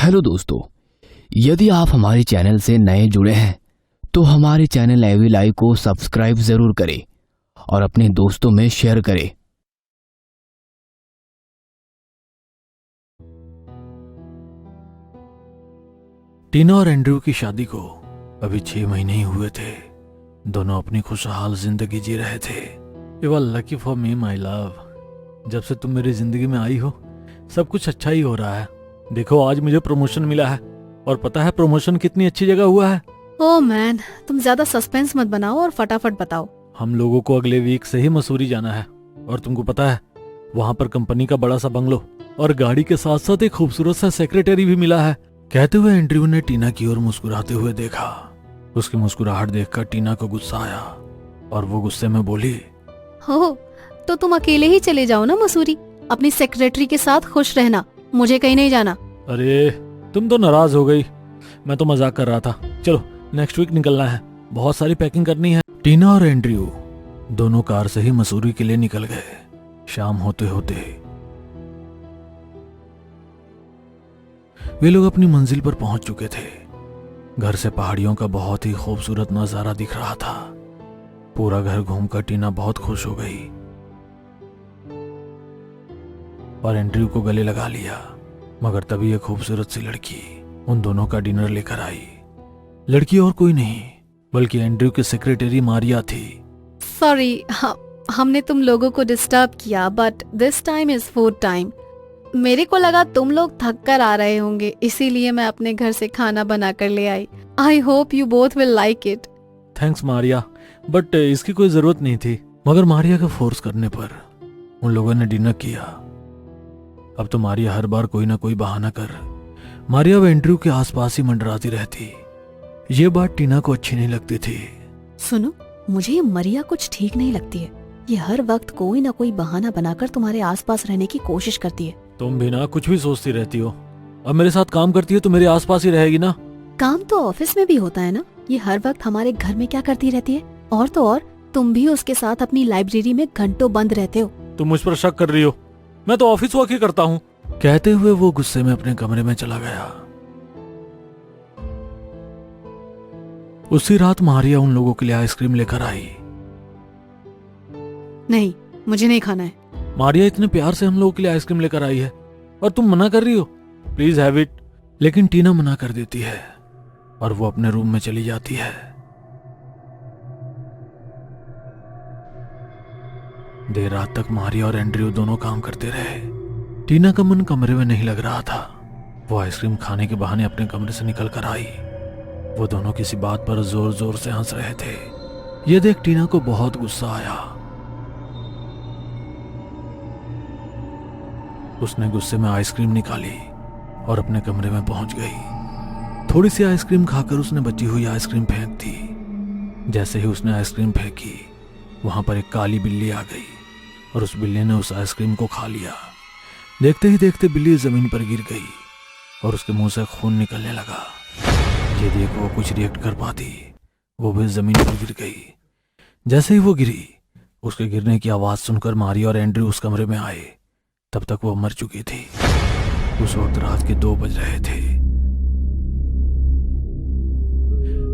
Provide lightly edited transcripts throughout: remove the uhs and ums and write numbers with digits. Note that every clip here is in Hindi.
हेलो दोस्तों, यदि आप हमारे चैनल से नए जुड़े हैं तो हमारे चैनल एवी लाइव को सब्सक्राइब जरूर करें और अपने दोस्तों में शेयर करें। टीना और एंड्रयू की शादी को अभी 6 महीने ही हुए थे। दोनों अपनी खुशहाल जिंदगी जी रहे थे। You are lucky for me my love. जब से तुम मेरी जिंदगी में आई हो सब कुछ अच्छा ही हो रहा है। देखो आज मुझे प्रमोशन मिला है और पता है प्रमोशन कितनी अच्छी जगह हुआ है। ओह मैन, तुम ज्यादा सस्पेंस मत बनाओ और फटाफट बताओ। हम लोगों को अगले वीक से ही मसूरी जाना है और तुमको पता है वहाँ पर कंपनी का बड़ा सा बंगलो और गाड़ी के साथ साथ एक खूबसूरत सा सेक्रेटरी भी मिला है। कहते हुए एंड्रयू ने टीना की ओर मुस्कुराते हुए देखा। उसकी मुस्कुराहट देखकर टीना को गुस्सा आया और वो गुस्से में बोली, हो तो तुम अकेले ही चले जाओ ना मसूरी, अपनी सेक्रेटरी के साथ खुश रहना, मुझे कहीं नहीं जाना। अरे तुम तो नाराज हो गई, मैं तो मजाक कर रहा था। चलो नेक्स्ट वीक निकलना है, बहुत सारी पैकिंग करनी है। टीना और एंड्रयू दोनों कार से ही मसूरी के लिए निकल गए। शाम होते होते वे लोग अपनी मंजिल पर पहुंच चुके थे। घर से पहाड़ियों का बहुत ही खूबसूरत नजारा दिख रहा था। पूरा घर घूमकर टीना बहुत खुश हो गई और एंड्रयू को गले लगा लिया। मगर तभी एक खूबसूरत सी लड़की उन दोनों का डिनर लेकर आई। लड़की और कोई नहीं बल्कि एंड्रयू की सेक्रेटरी मारिया थी। सॉरी, हमने तुम लोगों को डिस्टर्ब किया, but this time is food time. मेरे को लगा तुम लोग थक कर आ रहे होंगे, इसीलिए मैं अपने घर से खाना बना कर ले आई। I hope you both will like it. Thanks Maria, but इसकी कोई जरूरत नहीं थी। मगर मारिया के फोर्स करने पर उन लोगों ने डिनर किया। अब तो मारिया हर बार कोई ना कोई बहाना कर मारिया व एंड्रयू के आसपास ही मंडराती रहती। ये बात टीना को अच्छी नहीं लगती थी। सुनो, मुझे ये मरिया कुछ ठीक नहीं लगती है। ये हर वक्त कोई ना कोई बहाना बनाकर तुम्हारे आसपास रहने की कोशिश करती है। तुम भी ना कुछ भी सोचती रहती हो। अब मेरे साथ काम करती है तो मेरे आसपास ही रहेगी ना। काम तो ऑफिस में भी होता है ना, ये हर वक्त हमारे घर में क्या करती रहती है? और तो और तुम भी उसके साथ अपनी लाइब्रेरी में घंटों बंद रहते हो। तुम मुझ पर शक कर रही हो? मैं तो ऑफिस वर्क ही करता हूँ। कहते हुए वो गुस्से में अपने कमरे में चला गया। उसी रात मारिया उन लोगों के लिए आइसक्रीम लेकर आई। नहीं, मुझे नहीं खाना है। मारिया इतने प्यार से हम लोगों के लिए आइसक्रीम लेकर आई है और तुम मना कर रही हो। Please have it. लेकिन टीना मना कर देती है और वो अपने रूम में चली जाती है। देर रात तक मारिया और एंड्रयू दोनों काम करते रहे। टीना का मन कमरे में नहीं लग रहा था। वो आइसक्रीम खाने के बहाने अपने कमरे से निकल कर आई। वो दोनों किसी बात पर जोर जोर से हंस रहे थे। ये देख टीना को बहुत गुस्सा आया। उसने गुस्से में आइसक्रीम निकाली और अपने कमरे में पहुंच गई। थोड़ी सी आइसक्रीम खाकर उसने बची हुई आइसक्रीम फेंक दी। जैसे ही उसने आइसक्रीम फेंकी वहां पर एक काली बिल्ली आ गई और उस बिल्ली ने उस आइसक्रीम को खा लिया। देखते ही देखते बिल्ली जमीन पर गिर गई और उसके मुंह से खून निकलने लगा। ये देख वो कुछ रिएक्ट कर पाती, वो भी जमीन पर गिर गई। जैसे ही वो गिरी उसके गिरने की आवाज सुनकर मारिया और एंड्रयू उस कमरे में आए। तब तक वो मर चुकी थी। उस वक्त रात के 2 बज रहे थे।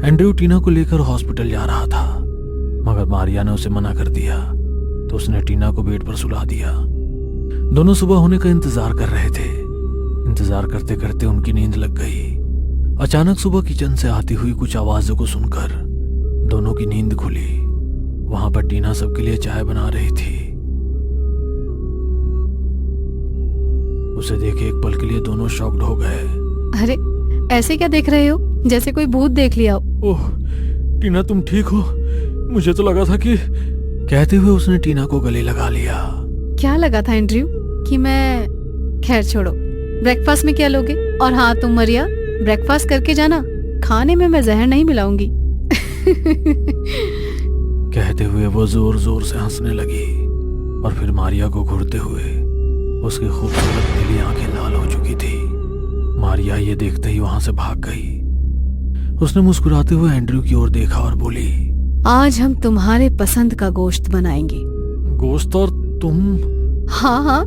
एंड्रयू टीना को लेकर हॉस्पिटल जा रहा था मगर मारिया ने उसे मना कर दिया तो उसने टीना को बेड पर सुला दिया। दोनों सुबह होने का इंतजार कर रहे थे। इंतजार करते करते उनकी नींद लग गई। अचानक सुबह किचन से आती हुई कुछ आवाजों को सुनकर दोनों की नींद खुली। वहां पर टीना सबके लिए चाय बना रही थी। उसे देखे एक पल के लिए दोनों शॉक्ड हो गए। अरे ऐसे क्या देख रहे हो, जैसे कोई भूत देख लिया हो। ओह टीना, तुम ठीक हो? मुझे तो लगा था कि। कहते हुए उसने टीना को गले लगा लिया। क्या लगा था एंड्रयू कि मैं। खैर छोड़ो, ब्रेकफास्ट में क्या लोगे? और हाँ तुम मरिया, ब्रेकफास्ट करके जाना, खाने में मैं जहर नहीं मिलाऊंगी। कहते हुए वो जोर जोर से हंसने लगी और फिर मारिया को घूरते हुए उसकी खूबसूरत नीली आंखें लाल हो चुकी थी। मारिया ये देखते ही वहां से भाग गई। उसने मुस्कुराते हुए एंड्रयू की ओर देखा और बोली, आज हम तुम्हारे पसंद का गोश्त बनाएंगे। गोश्त? और तुम? हाँ हाँ,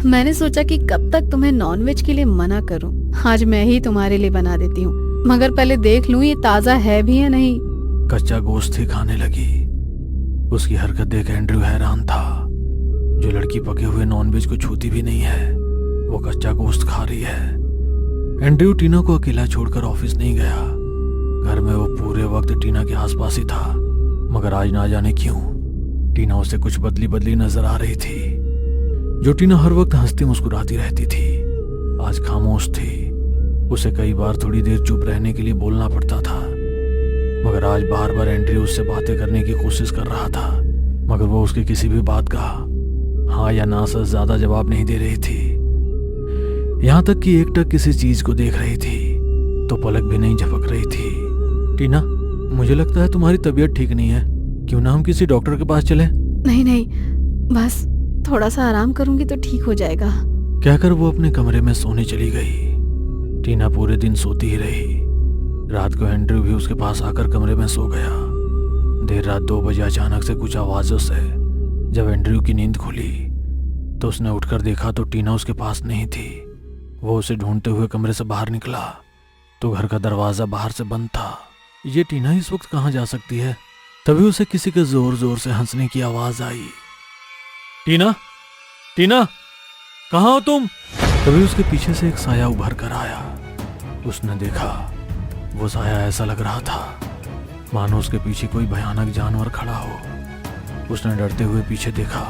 मैंने सोचा कि कब तक तुम्हें नॉनवेज के लिए मना करूं। आज मैं ही तुम्हारे लिए बना देती हूँ, मगर पहले देख लूं ये ताजा है भी या नहीं। कच्चा गोश्त ही खाने लगी। उसकी हरकत देख एंड्रयू हैरान था। जो लड़की पके हुए नॉनवेज को छूती भी नहीं है, वो कच्चा गोश्त खा रही है। एंड्रयू टीना को अकेला छोड़कर ऑफिस नहीं गया। घर में वो पूरे वक्त टीना के आसपास ही था, मगर आज ना जाने क्यों टीना उसे कुछ बदली बदली नजर आ रही थी। जो टीना हर वक्त हंसती मुस्कुराती रहती थी, आज खामोश थी। उसे कई बार थोड़ी देर चुप रहने के लिए बोलना पड़ता था, मगर आज बार बार एंड्रयू उससे बातें करने की कोशिश कर रहा था, मगर वो उसकी किसी भी बात का हाँ या ना से ज्यादा जवाब नहीं दे रही थी। यहां तक कि एकटक किसी चीज को देख रही थी तो पलक भी नहीं झपक रही थी। टीना, मुझे लगता है तुम्हारी तबीयत ठीक नहीं है, क्यों ना हम किसी डॉक्टर के पास चले? नहीं, बस थोड़ा सा आराम करूंगी तो ठीक हो जाएगा। कहकर वो अपने कमरे में सोने चली गई। टीना पूरे दिन सोती ही रही। रात को एंड्रयू भी उसके पास आकर कमरे में सो गया। देर रात 2 बजे अचानक से कुछ आवाजों से जब एंड्रयू की नींद खुली तो उसने उठकर देखा तो टीना उसके पास नहीं थी। वो उसे ढूंढते हुए कमरे से बाहर निकला तो घर का दरवाजा बाहर से बंद था। ये टीना इस वक्त कहाँ जा सकती है? तभी उसे किसी के जोर जोर से हंसने की आवाज आई। टीना, टीना, कहाँ हो तुम? तभी उसके पीछे से एक साया उभर कर आया। उसने देखा, वो साया ऐसा लग रहा था मानो उसके पीछे कोई भयानक जानवर खड़ा हो। उसने डरते हुए पीछे देखा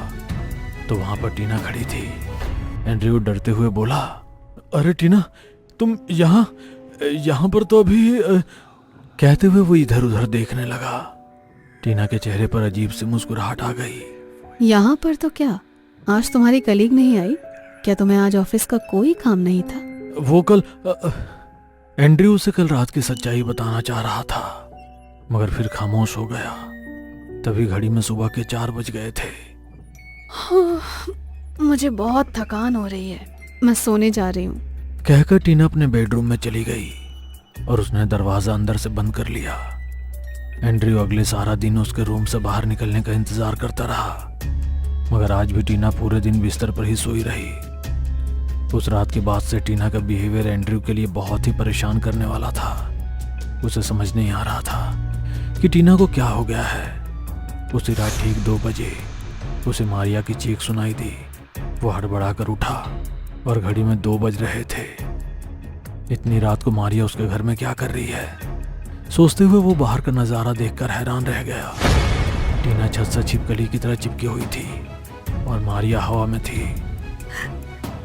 तो वहां पर टीना खड़ी थी। एंड्रयू डरते हुए बोला, अरे टीना, तुम यहाँ पर तो अभी कहते हुए वो इधर उधर देखने लगा। टीना के चेहरे पर अजीब सी मुस्कुराहट आ गई। यहाँ पर तो क्या, आज तुम्हारी कलीग नहीं आई क्या? तुम्हें आज ऑफिस का कोई काम नहीं था? वो कल एंड्रयू उसे कल रात की सच्चाई बताना चाह रहा था, मगर फिर खामोश हो गया। तभी घड़ी में सुबह के 4 बज गए थे। मुझे बहुत थकान हो रही है, मैं सोने जा रही हूँ, कहकर टीना अपने बेडरूम में चली गई और उसने दरवाजा अंदर से बंद कर लिया। एंड्रयू अगले सारा दिन उसके रूम से बाहर निकलने का इंतजार करता रहा, मगर आज भी टीना पूरे दिन बिस्तर पर ही सोई रही। उस रात के बाद से टीना का बिहेवियर एंड्रयू के लिए बहुत ही परेशान करने वाला था। उसे समझ नहीं आ रहा था कि टीना को क्या हो गया है। उसी रात ठीक 2 बजे उसे मारिया की चीख सुनाई दी। वो हड़बड़ा कर उठा और घड़ी में 2 बज रहे थे। इतनी रात को मारिया उसके घर में क्या कर रही है? सोचते हुए वो बाहर का नजारा देखकर हैरान रह गया। टीना छत से छिपकली की तरह चिपकी हुई थी और मारिया हवा में थी।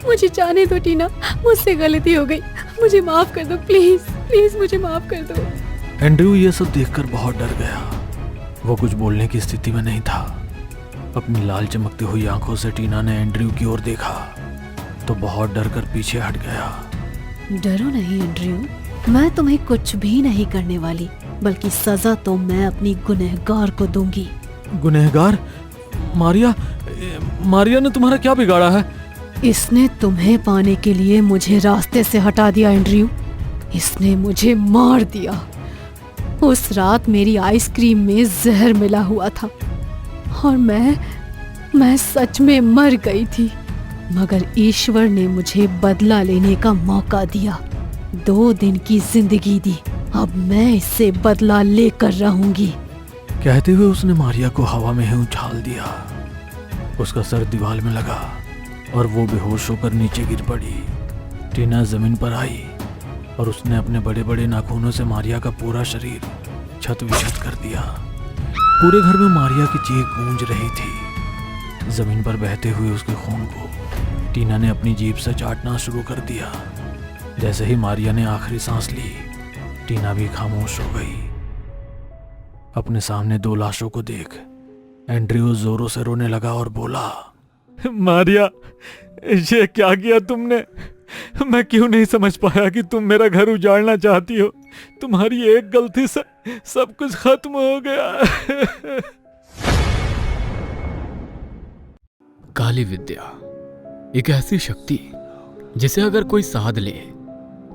मुझे जाने दो टीना, मुझसे गलती हो गई, मुझे माफ कर दो, प्लीज प्लीज मुझे माफ कर दो। एंड्रयू ये सब देखकर बहुत डर गया। वो कुछ बोलने की स्थिति में नहीं था। अपनी लाल चमकती हुई आंखों से टीना ने एंड्रयू की ओर देखा तो बहुत डर कर पीछे हट गया। डरो नहीं एंड्रयू, मैं तुम्हें कुछ भी नहीं करने वाली, बल्कि सजा तो मैं अपनी गुनहगार को दूंगी। गुनहगार? मारिया ने तुम्हारा क्या बिगाड़ा है? इसने तुम्हें पाने के लिए मुझे रास्ते से हटा दिया एंड्रयू। इसने मुझे मार दिया। उस रात मेरी आइसक्रीम में जहर मिला हुआ था और मैं सच में मर गई थी, मगर ईश्वर ने मुझे बदला लेने का मौका दिया। 2 दिन की जिंदगी दी, अब मैं इससे बदला लेकर रहूंगी। कहते हुए उसने मारिया को हवा में ही उछाल दिया। उसका सर दीवार में लगा और वो बेहोश होकर नीचे गिर पड़ी। टीना जमीन पर आई और उसने अपने बड़े बड़े नाखूनों से मारिया का पूरा शरीर छत विछत कर दिया। पूरे घर में मारिया की चीख गूंज रही थी। जमीन पर बहते हुए उसके खून को टीना ने अपनी जीभ से चाटना शुरू कर दिया। जैसे ही मारिया ने आखिरी सांस ली, टीना भी खामोश हो गई। अपने सामने 2 लाशों को देख एंड्रयू जोरों से रोने लगा और बोला, मारिया, ये क्या किया तुमने? मैं क्यों नहीं समझ पाया कि तुम मेरा घर उजाड़ना चाहती हो? तुम्हारी एक गलती से सब कुछ खत्म हो गया। काली विद्या एक ऐसी शक्ति जिसे अगर कोई साध ले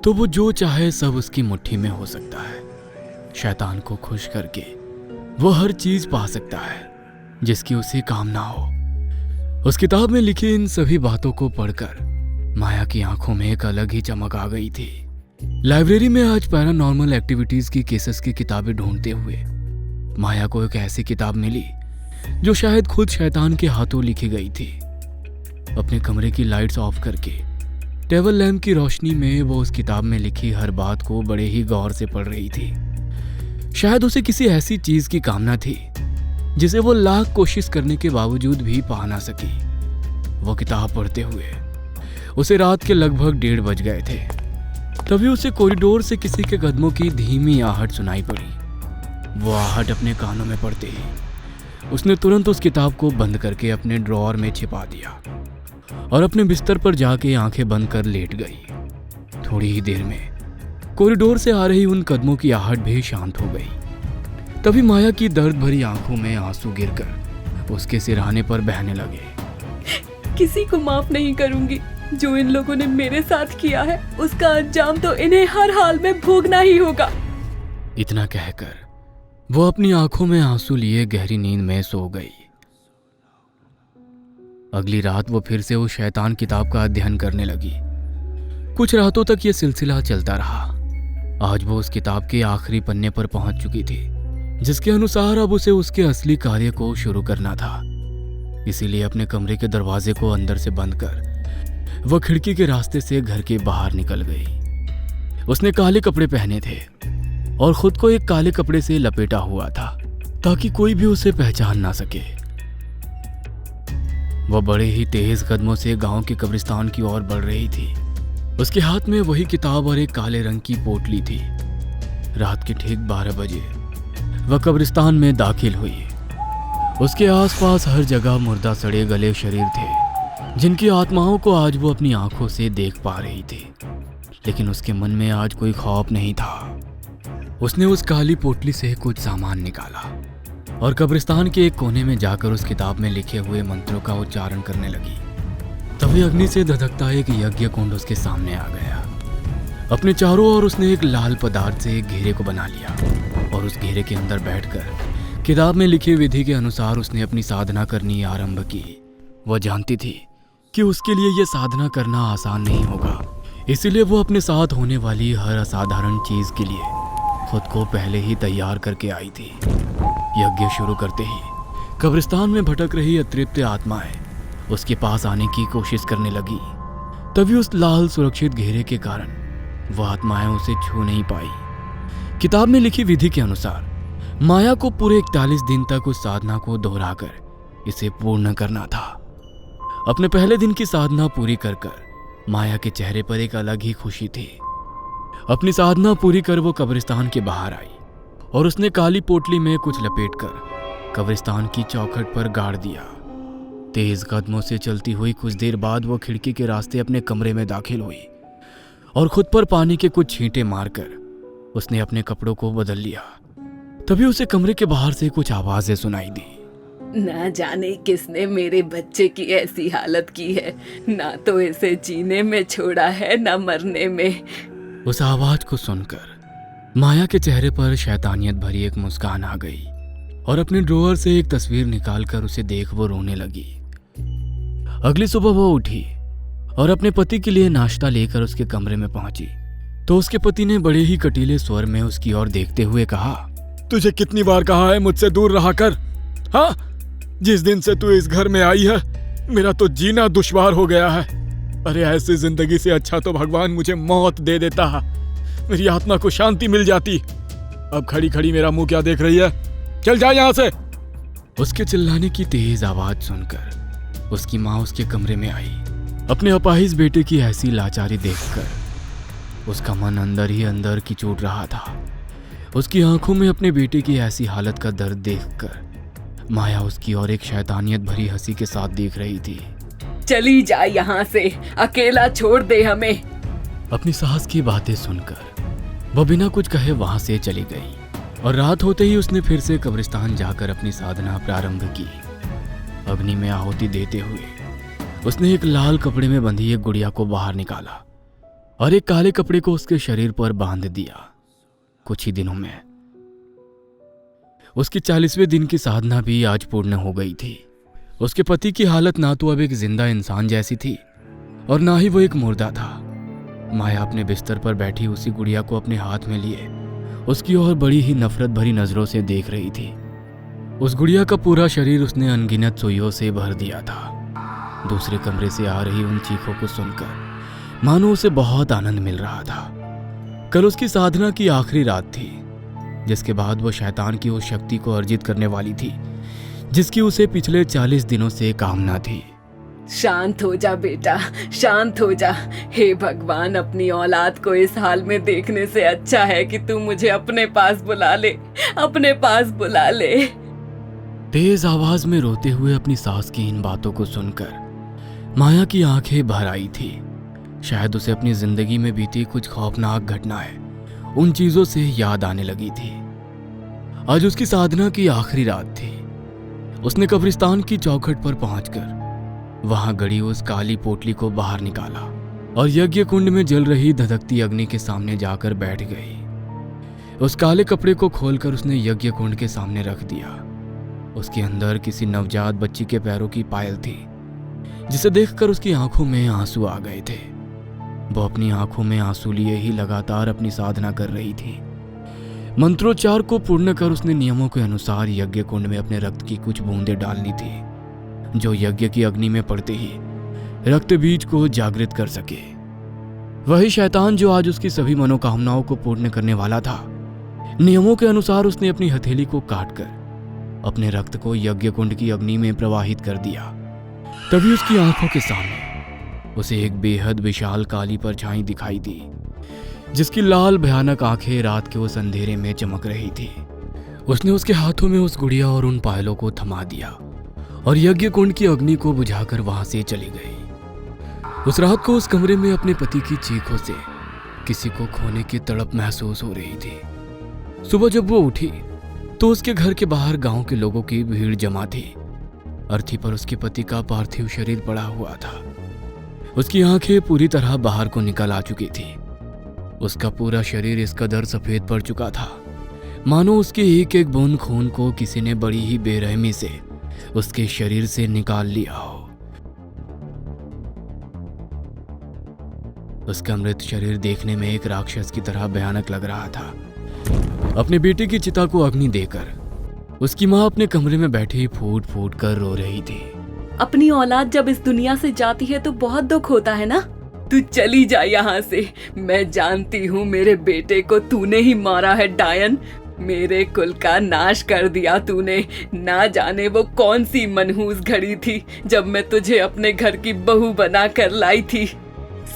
तो वो जो चाहे सब उसकी मुट्ठी में हो सकता है। शैतान को खुश करके वो हर चीज पा सकता है जिसकी उसे कामना हो। उस किताब में लिखी इन सभी बातों को पढ़कर माया की आंखों में एक अलग ही चमक आ गई थी। लाइब्रेरी में आज पैरानॉर्मल एक्टिविटीज की केसेस की किताबें ढूंढते हुए माया को एक ऐसी किताब मिली जो शायद खुद शैतान के हाथों लिखी गई थी। अपने कमरे की लाइट्स ऑफ करके टेबल लैंप की रोशनी में वो उस किताब में लिखी हर बात को बड़े ही गौर से पढ़ रही थी। शायद उसे किसी ऐसी चीज की कामना थी जिसे वो लाख कोशिश करने के बावजूद भी पा ना सकी। वो किताब पढ़ते हुए उसे रात के लगभग 1:30 बज गए थे। तभी उसे कॉरिडोर से किसी के कदमों की धीमी आहट सुनाई पड़ी। वो आहट अपने कानों में पड़ते ही उसने तुरंत उस किताब को बंद करके अपने ड्रॉअर में छिपा दिया और अपने बिस्तर पर जाके आंखें बंद कर लेट गई। थोड़ी ही देर में कॉरिडोर से आ रही उन कदमों की आहट भी शांत हो गई। तभी माया की दर्द भरी आंखों में आंसू गिरकर उसके सिरहाने पर बहने लगे। किसी को माफ नहीं करूंगी। जो इन लोगों ने मेरे साथ किया है उसका अंजाम तो इन्हें हर हाल में भोगना ही होगा। इतना कहकर वो अपनी आंखों में आंसू लिए गहरी नींद में सो गई। अगली रात वो फिर से उस शैतान किताब का अध्ययन करने लगी। कुछ रातों तक ये सिलसिला चलता रहा। आज वो उस किताब के आखिरी पन्ने पर पहुंच चुकी थी, जिसके अनुसार अब उसे उसके असली कार्य को शुरू करना था। इसीलिए अपने कमरे के दरवाजे को अंदर से बंद कर वह खिड़की के रास्ते से घर के बाहर निकल गई। उसने काले कपड़े पहने थे और खुद को एक काले कपड़े से लपेटा हुआ था ताकि कोई भी उसे पहचान ना सके। वह बड़े ही तेज कदमों से गांव के कब्रिस्तान की ओर बढ़ रही थी। उसके हाथ में वही किताब और एक काले रंग की पोटली थी। रात के ठीक 12 बजे वह कब्रिस्तान में दाखिल हुई। उसके आसपास हर जगह मुर्दा सड़े गले शरीर थे जिनकी आत्माओं को आज वो अपनी आंखों से देख पा रही थी। लेकिन उसके मन में आज कोई खौफ नहीं था। उसने उस काली पोटली से कुछ सामान निकाला और कब्रिस्तान के एक कोने में जाकर उस किताब में लिखे हुए मंत्रों का उच्चारण करने लगी। तभी अग्नि से धधकता एक यज्ञ कुंड उसके सामने आ गया। अपने चारों ओर उसने एक लाल पदार्थ से एक घेरे को बना लिया और उस घेरे के अंदर बैठकर किताब में लिखी विधि के अनुसार उसने अपनी साधना करनी आरंभ की। वह जानती थी कि उसके लिए यह साधना करना आसान नहीं होगा, इसीलिए वो अपने साथ होने वाली हर असाधारण चीज के लिए खुद को पहले ही तैयार करके आई थी। यज्ञ शुरू करते ही कब्रिस्तान में भटक रही अतृप्त आत्माएं उसके पास आने की कोशिश करने लगी। तभी उस लाल सुरक्षित घेरे के कारण वह आत्माएं उसे छू नहीं पाई। किताब में लिखी विधि के अनुसार माया को पूरे 41 दिन तक उस साधना को दोहराकर इसे पूर्ण करना था। अपने पहले दिन की साधना पूरी कर माया के चेहरे पर एक अलग ही खुशी थी। अपनी साधना पूरी कर वो कब्रिस्तान के बाहर आई और उसने काली पोटली में कुछ लपेटकर कब्रिस्तान की चौखट पर गाड़ दिया। तेज कदमों से चलती हुई कुछ देर बाद वो खिड़की के रास्ते अपने कमरे में दाखिल हुई और खुद पर पानी के कुछ छींटे मारकर उसने अपने कपड़ों को बदल लिया। तभी उसे कमरे के बाहर से कुछ आवाजें सुनाई दी। ना जाने किसने मेरे बच्चे की ऐसी हालत की है, ना तो इसे जीने में छोड़ा है ना मरने में। उस आवाज को सुनकर माया के चेहरे पर शैतानियत भरी एक मुस्कान आ गई और अपने ड्रॉअर से एक तस्वीर निकालकर उसे देख वो रोने लगी। अगली सुबह वो उठी और अपने पति के लिए नाश्ता लेकर उसके कमरे में पहुंची तो उसके पति ने बड़े ही कटीले स्वर में उसकी ओर देखते हुए कहा, तुझे कितनी बार कहा है मुझसे दूर रहा कर? हाँ, जिस दिन से तू इस घर में आई है मेरा तो जीना दुश्वार हो गया है। अरे ऐसी जिंदगी से अच्छा तो भगवान मुझे मौत दे देता, मेरी आत्मा को शांति मिल जाती। अब खड़ी खड़ी मेरा मुंह क्या देख रही है? चल जा यहाँ से। उसके चिल्लाने की तेज आवाज सुनकर उसकी माँ उसके कमरे में आई। अपने अपाहिज बेटे की ऐसी लाचारी देखकर उसका मन अंदर ही अंदर किचूट रहा था। उसकी आंखों में अपने बेटे की ऐसी हालत का दर्द देखकर माया उसकी और एक शैतानियत भरी हंसी के साथ देख रही थी। चली जा यहाँ से, अकेला छोड़ दे हमें। अपनी सास की बातें सुनकर वह बिना कुछ कहे वहां से चली गई और रात होते ही उसने फिर से कब्रिस्तान जाकर अपनी साधना प्रारंभ की। अग्नि में आहुति देते हुए उसने एक लाल कपड़े में बंधी एक गुड़िया को बाहर निकाला और एक काले कपड़े को उसके शरीर पर बांध दिया। कुछ ही दिनों में उसकी 40वें दिन की साधना भी आज पूर्ण हो गई थी उसके पति की हालत ना तो अब एक जिंदा इंसान जैसी थी और ना ही वो एक मुर्दा था। माया अपने बिस्तर पर बैठी उसी गुड़िया को अपने हाथ में लिए उसकी ओर बड़ी ही नफरत भरी नजरों से देख रही थी। उस गुड़िया का पूरा शरीर उसने अनगिनत सुइयों से भर दिया था। दूसरे कमरे से आ रही उन चीखों को सुनकर मानो उसे बहुत आनंद मिल रहा था। कल उसकी साधना की आखिरी रात थी, जिसके बाद वो शैतान की उस शक्ति को अर्जित करने वाली थी जिसकी उसे पिछले 40 दिनों से कामना थी। शांत हो जा बेटा, शांत हो जा। हे भगवान, अपनी औलाद को इस हाल में देखने से अच्छा है कि तू मुझे अपने पास बुला ले, अपने पास बुला ले। तेज आवाज में रोते हुए अपनी सास की इन बातों को सुनकर माया की आंखें भर आई थी। शायद उसे अपनी जिंदगी में बीती कुछ खौफनाक घटनाएं उन चीजों से याद आने लगी थी। आज उसकी साधना की आखिरी रात थी। उसने कब्रिस्तान की चौखट पर पहुंचकर वहां गड़ी उस काली पोटली को बाहर निकाला और यज्ञ कुंड में जल रही धधकती अग्नि के सामने जाकर बैठ गई। उस काले कपड़े को खोलकर उसने यज्ञ कुंड के सामने रख दिया। उसके अंदर किसी नवजात बच्ची के पैरों की पायल थी, जिसे देखकर उसकी आंखों में आंसू आ गए थे। वो अपनी आंखों में आंसू लिए ही लगातार अपनी साधना कर रही थी। मंत्रोच्चार को पूर्ण कर उसने नियमों के अनुसार यज्ञ कुंड में अपने रक्त की कुछ बूंदें डालनी थी, जो यज्ञ की अग्नि में पड़ते ही रक्त बीज को जागृत कर सके। वही शैतान जो आज उसकी सभी मनोकामनाओं को पूर्ण करने वाला था। नियमों के अनुसार उसने अपनी हथेली को काटकर अपने रक्त को यज्ञ कुंड की अग्नि में प्रवाहित कर दिया। तभी उसकी आंखों के सामने उसे एक बेहद विशाल काली परछाई दिखाई दी, जिसकी लाल भयानक आंखें रात के उस अंधेरे में चमक रही थी। उसने उसके हाथों में उस गुड़िया और उन पायलों को थमा दिया और यज्ञ कुंड की अग्नि को बुझाकर वहां से चली गई। उस रात को उस कमरे में अपने पति की चीखों से किसी को खोने की तड़प महसूस हो रही थी। सुबह जब वो उठी तो उसके घर के बाहर गांव के लोगों की भीड़ जमा थी। अर्थी पर उसके पति का पार्थिव शरीर पड़ा हुआ था। उसकी आंखें पूरी तरह बाहर को निकल आ चुकी थी। उसका पूरा शरीर इस कदर सफेद पड़ चुका था मानो उसके एक एक बूंद खून को किसी ने बड़ी ही बेरहमी से उसके शरीर से निकाल लिया हो। उसका मृत शरीर देखने में एक राक्षस की तरह भयानक लग रहा था। अपने बेटे की चिता को अग्नि देकर उसकी मां अपने कमरे में बैठी फूट फूट कर रो रही थी। अपनी औलाद जब इस दुनिया से जाती है तो बहुत दुख होता है ना। तू चली जा यहाँ से। मैं जानती हूँ मेरे बेटे को तूने ही मारा है डायन। मेरे कुल का नाश कर दिया तूने। ना जाने वो कौन सी मनहूस घड़ी थी जब मैं तुझे अपने घर की बहू बना कर लाई थी।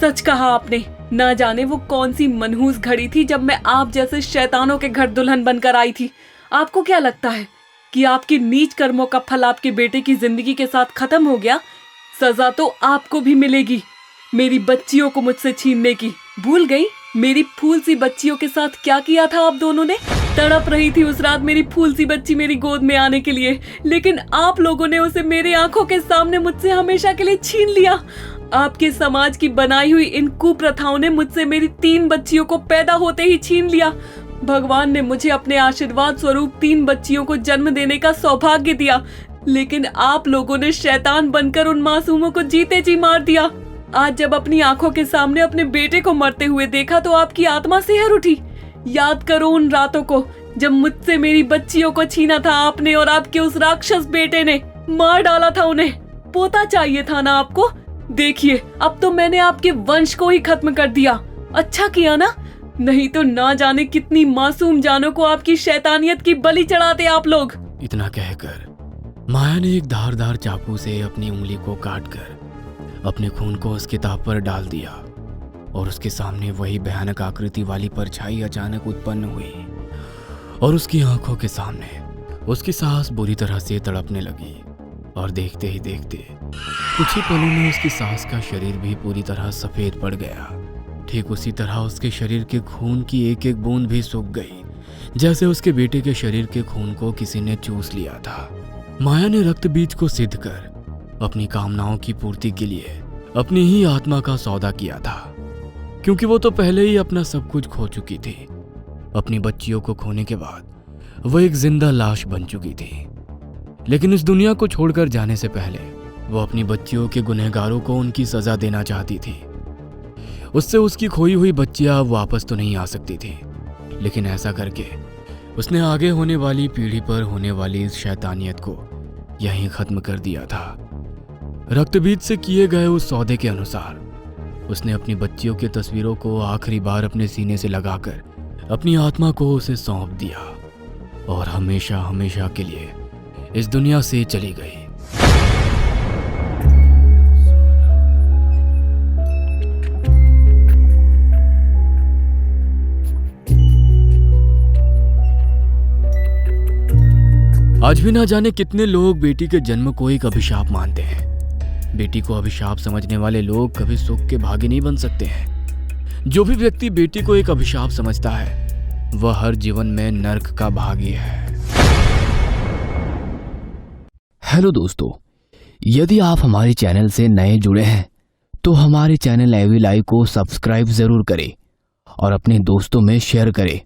सच कहा आपने। ना जाने वो कौन सी मनहूस घड़ी थी जब मैं आप जैसे शैतानों के घर दुल्हन बनकर आई थी। आपको क्या लगता है कि आपकी नीच कर्मों का फल आपके बेटे की जिंदगी के साथ खत्म हो गया? सजा तो आपको भी मिलेगी, मेरी बच्चियों को मुझसे छीनने की। भूल गई मेरी फूल सी बच्चियों के साथ क्या किया था आप दोनों ने? तड़प रही थी उस रात मेरी फूल सी बच्ची मेरी गोद में आने के लिए, लेकिन आप लोगों ने उसे मेरे आंखों के सामने मुझसे हमेशा के लिए छीन लिया। आपके समाज की बनाई हुई इन कुप्रथाओं ने मुझसे मेरी 3 बच्चियों को पैदा होते ही छीन लिया। भगवान ने मुझे अपने आशीर्वाद स्वरूप 3 बच्चियों को जन्म देने का सौभाग्य दिया, लेकिन आप लोगों ने शैतान बनकर उन मासूमों को जीते जी मार दिया। आज जब अपनी आंखों के सामने अपने बेटे को मरते हुए देखा तो आपकी आत्मा सिहर उठी। याद करो उन रातों को जब मुझसे मेरी बच्चियों को छीना था आपने और आपके उस राक्षस बेटे ने मार डाला था उन्हें। पोता चाहिए था ना आपको? देखिए अब तो मैंने आपके वंश को ही खत्म कर दिया। अच्छा किया ना, नहीं तो ना जाने कितनी मासूम जानों को आपकी शैतानियत की बलि चढ़ाते आप लोग। इतना कहकर माया ने एक धारदार चाकू से अपनी उंगली को काटकर अपने खून को उस किताब पर डाल दिया और उसके सामने वही भयानक आकृति वाली परछाई अचानक उत्पन्न हुई और उसकी आंखों के सामने उसकी सांस बुरी तरह से तड़पने लगी। और देखते ही देखते कुछ ही पलों में उसकी सांस का शरीर भी पूरी तरह सफेद पड़ गया। ठीक उसी तरह उसके शरीर के खून की एक एक बूंद भी सूख गई, जैसे उसके बेटे के शरीर के खून को किसी ने चूस लिया था। माया ने रक्त बीज को सिद्ध कर अपनी कामनाओं की पूर्ति के लिए अपनी ही आत्मा का सौदा किया था, क्योंकि वो तो पहले ही अपना सब कुछ खो चुकी थी। अपनी बच्चियों को खोने के बाद वो एक जिंदा लाश बन चुकी थी। लेकिन इस दुनिया को छोड़कर जाने से पहले वो अपनी बच्चियों के गुनहगारों को उनकी सजा देना चाहती थी। उससे उसकी खोई हुई बच्चियां वापस तो नहीं आ सकती थी, लेकिन ऐसा करके उसने आगे होने वाली पीढ़ी पर होने वाली इस शैतानियत को यहीं खत्म कर दिया था। रक्तबीज से किए गए उस सौदे के अनुसार उसने अपनी बच्चियों की तस्वीरों को आखिरी बार अपने सीने से लगाकर अपनी आत्मा को उसे सौंप दिया और हमेशा हमेशा के लिए इस दुनिया से चली गई। आज भी ना जाने कितने लोग बेटी के जन्म को एक अभिशाप मानते हैं। बेटी को अभिशाप समझने वाले लोग कभी सुख के भागी नहीं बन सकते हैं। जो भी व्यक्ति बेटी को एक अभिशाप समझता है वह हर जीवन में नर्क का भागी है। हेलो दोस्तों, यदि आप हमारे चैनल से नए जुड़े हैं तो हमारे चैनल एवी लाइव को सब्सक्राइब जरूर करें और अपने दोस्तों में शेयर करें